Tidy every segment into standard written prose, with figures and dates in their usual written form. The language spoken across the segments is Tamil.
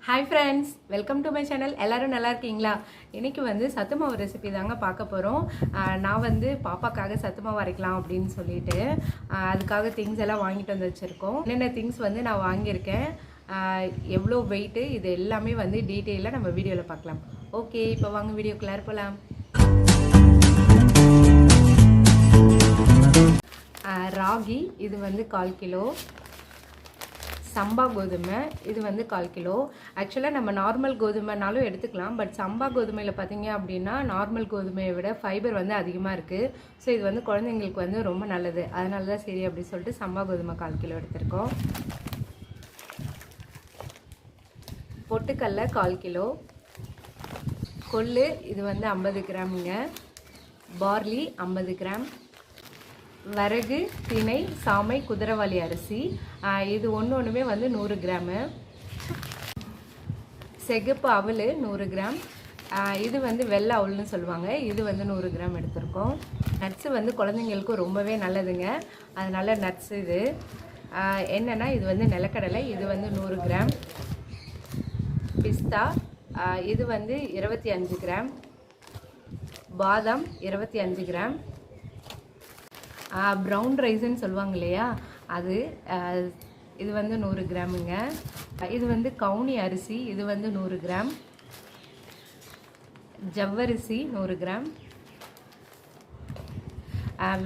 Hi friends, welcome to my channel. எல்லாரும் நல்லா இருக்கீங்களா? இன்னைக்கு வந்து சத்துமாவு ரெசிபி தாங்க பார்க்க போறோம். நான் வந்து பாப்பாக்காக சத்துமாவு அரைக்கலாம் அப்படின்னு சொல்லிட்டு அதுக்காக திங்ஸ் எல்லாம் வாங்கிட்டு வந்து வச்சிருக்கோம். என்னென்ன திங்ஸ் வந்து நான் வாங்கியிருக்கேன், எவ்வளோ வெயிட், இது எல்லாமே வந்து டீட்டெயிலாக நம்ம வீடியோவில் பார்க்கலாம். ஓகே, இப்போ வாங்க வீடியோக்குள்ளார போகலாம். ராகி இது வந்து 1/4 கிலோ. சம்பா கோதுமை இது வந்து 1/4 கிலோ. ஆக்சுவலாக நம்ம நார்மல் கோதுமைனாலும் எடுத்துக்கலாம், பட் சம்பா கோதுமையில் பார்த்தீங்க அப்படின்னா நார்மல் கோதுமையை விட ஃபைபர் வந்து அதிகமாக இருக்குது. ஸோ இது வந்து குழந்தைங்களுக்கு வந்து ரொம்ப நல்லது, அதனால தான் சரி அப்படின்னு சொல்லிட்டு சம்பா கோதுமை 1/4 கிலோ எடுத்திருக்கோம். பொட்டுக்கடலை 1/4 கிலோ. கொள்ளு இது வந்து 50 கிராமுங்க. Barley 50 gram. வரகு, திணை, சாமை, குதிரைவாலி அரிசி இது ஒன்றுமே வந்து 100 கிராமு. சிகப்பு அவல் 100 கிராம். இது வந்து வெள்ளை அவல்னு சொல்லுவாங்க, இது வந்து 100 கிராம் எடுத்திருக்கோம். நட்ஸு வந்து குழந்தைங்களுக்கு ரொம்பவே நல்லதுங்க, அதனால நட்ஸ் இது என்னென்னா இது வந்து நிலக்கடலை, இது வந்து 100 கிராம். பிஸ்தா இது வந்து 25 கிராம். பாதாம் 25 கிராம். ப்ரௌன் ரைஸ்ன்னு சொல்லுவாங்க இல்லையா, அது இது வந்து 100 கிராமுங்க. இது வந்து கவுனி அரிசி, இது வந்து 100 கிராம். ஜவ்வரிசி 100 கிராம்.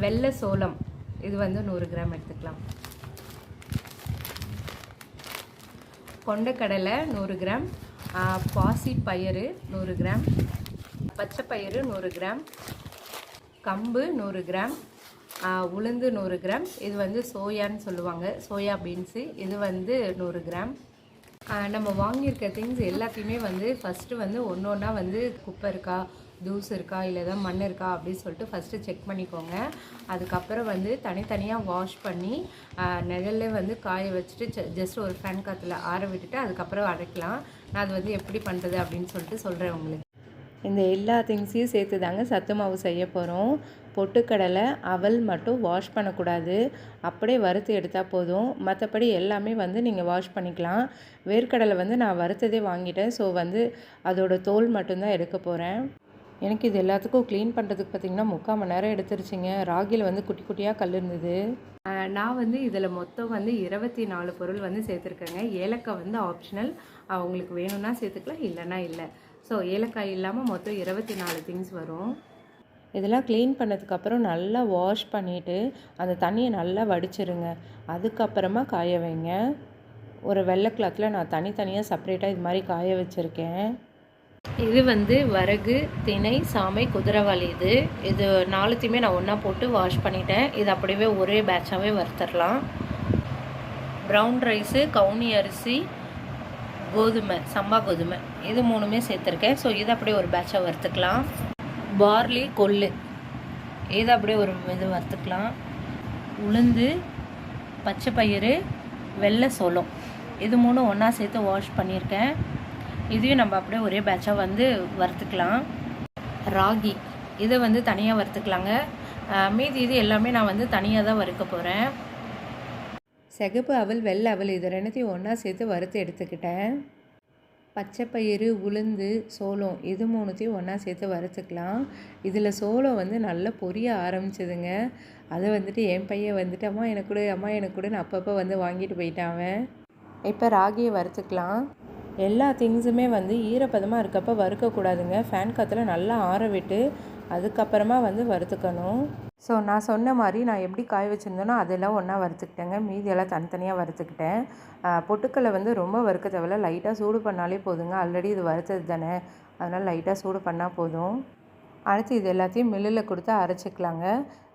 வெள்ளை சோளம் இது வந்து 100 கிராம் எடுத்துக்கலாம். கொண்டைக்கடலை 100 கிராம். பாசி பயிறு 100 கிராம். பச்சை பயிறு 100 கிராம். கம்பு 100 கிராம். உளுந்து 100 கிராம். இது வந்து சோயான்னு சொல்லுவாங்க, சோயா பீன்ஸு, இது வந்து 100 கிராம். நம்ம வாங்கியிருக்க திங்ஸ் எல்லாத்தையுமே வந்து ஃபஸ்ட்டு வந்து ஒன்று ஒன்றா வந்து குப்பை இருக்கா, தூசு இருக்கா, இல்லை ஏதாவது மண் இருக்கா அப்படின்னு சொல்லிட்டு ஃபஸ்ட்டு செக் பண்ணிக்கோங்க. அதுக்கப்புறம் வந்து தனித்தனியாக வாஷ் பண்ணி நிழல்ல வந்து காய வச்சுட்டு ஜஸ்ட் ஒரு ஃபேன் காற்றுல ஆற விட்டுட்டு அதுக்கப்புறம் அரைக்கலாம். நான் அது வந்து எப்படி பண்ணுறது அப்படின்னு சொல்லிட்டு சொல்கிறேன் உங்களுக்கு. இந்த எல்லா திங்ஸையும் சேர்த்து தாங்க சத்து மாவு செய்ய போகிறோம். பொட்டுக்கடலை, அவல் மட்டும் வாஷ் பண்ணக்கூடாது, அப்படியே வறுத்து எடுத்தால் போதும். மற்றபடி எல்லாமே வந்து நீங்கள் வாஷ் பண்ணிக்கலாம். வேர்க்கடலை வந்து நான் வறுத்ததே வாங்கிட்டேன், ஸோ வந்து அதோட தோல் மட்டும்தான் எடுக்க போகிறேன். எனக்கு இது எல்லாத்துக்கும் க்ளீன் பண்ணுறதுக்கு பார்த்திங்கன்னா 3/4 மணி நேரம் எடுத்துருச்சுங்க. ராகியில் வந்து குட்டி குட்டியாக கல் இருந்தது. நான் வந்து இதில் மொத்தம் வந்து 24 பொருள் வந்து சேர்த்துருக்கேங்க. ஏலக்காய் வந்து ஆப்ஷனல், உங்களுக்கு வேணும்னா சேர்த்துக்கலாம், இல்லைன்னா இல்லை. ஸோ ஏலக்காய் இல்லாமல் மொத்தம் 24 திங்ஸ் வரும். இதெல்லாம் க்ளீன் பண்ணதுக்கப்புறம் நல்லா வாஷ் பண்ணிவிட்டு அந்த தண்ணியை நல்லா வடிச்சிருங்க. அதுக்கப்புறமா காய வைங்க. ஒரு வெள்ளை கிளாத்தில் நான் தனித்தனியாக செப்பரேட்டாக இது மாதிரி காய வச்சுருக்கேன். இது வந்து வரகு, திணை, சாமை, குதிரைவாலி, இது 4த்தையுமே நான் ஒன்றா போட்டு வாஷ் பண்ணிட்டேன். இது அப்படியே ஒரே பேட்சாகவே வறுத்துடலாம். ப்ரௌன் ரைஸு, கவுனி அரிசி, கோதுமை, சம்பா கோதுமை, இது 3மே சேர்த்துருக்கேன். ஸோ இதை அப்படியே ஒரு பேட்சாக வறுத்துக்கலாம். பார்லி, கொள்ளு, இதை அப்படியே ஒரு இது வறுத்துக்கலாம். உளுந்து, பச்சை பயிறு, வெள்ளை சோளம், இது 3 ஒன்றா சேர்த்து வாஷ் பண்ணியிருக்கேன். இதையும் நம்ம அப்படியே ஒரே பேட்சாக வந்து வறுத்துக்கலாம். ராகி, இதை வந்து தனியாக வறுத்துக்கலாங்க. மீதி இது எல்லாமே நான் வந்து தனியாக தான் வறுக்க போகிறேன். சிகப்பு அவல், வெள்ளை அவல், இது 2த்தையும் ஒன்றா சேர்த்து வறுத்து எடுத்துக்கிட்டேன். பச்சைப்பயிறு, உளுந்து, சோளம், இது 3த்தையும் ஒன்றா சேர்த்து வறுத்துக்கலாம். இதில் சோளம் வந்து நல்லா பொரிய ஆரம்பிச்சதுங்க. அதை வந்துட்டு என் பையன் வந்துட்டு அம்மா எனக்கு கூட, அம்மா எனக்கு கூடன்னு அப்பப்போ வந்து வாங்கிட்டு போயிட்டான். இப்போ ராகியை வறுத்துக்கலாம். எல்லா திங்ஸுமே வந்து ஈரப்பதமாக இருக்கப்போ வறுக்கக்கூடாதுங்க. ஃபேன் காற்றுல நல்லா ஆற விட்டு அதுக்கப்புறமா வந்து வறுத்துக்கணும். ஸோ நான் சொன்ன மாதிரி நான் எப்படி காய வச்சுருந்தேனோ அதெல்லாம் ஒன்றா வறுத்துக்கிட்டேங்க. மீதியெல்லாம் தனித்தனியாக வறுத்துக்கிட்டேன். பொட்டுக்கடலை வந்து ரொம்ப வறுக்க தேவையில்ல, லைட்டாக சூடு பண்ணாலே போதுங்க. ஆல்ரெடி இது வறுத்தது தானே, அதனால் லைட்டாக சூடு பண்ணால் போதும். அடுத்து இது எல்லாத்தையும் மில்லில் கொடுத்து அரைச்சிக்கலாங்க.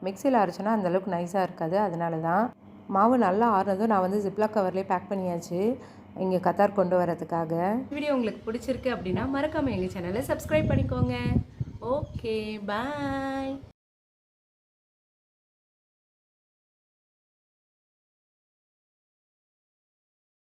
மிக்சியில் அரைச்சோன்னா அந்தளவுக்கு நைஸாக இருக்காது, அதனால தான். மாவு நல்லா ஆறுனதும் நான் வந்து ஜிப்லாக் கவர்லேயே பேக் பண்ணியாச்சு, இங்கே கத்தார் கொண்டு வரதுக்காக. வீடியோ உங்களுக்கு பிடிச்சிருக்கு அப்படின்னா மறக்காமல் எங்கள் சேனலை சப்ஸ்கிரைப் பண்ணிக்கோங்க. ஓகே, பாய்.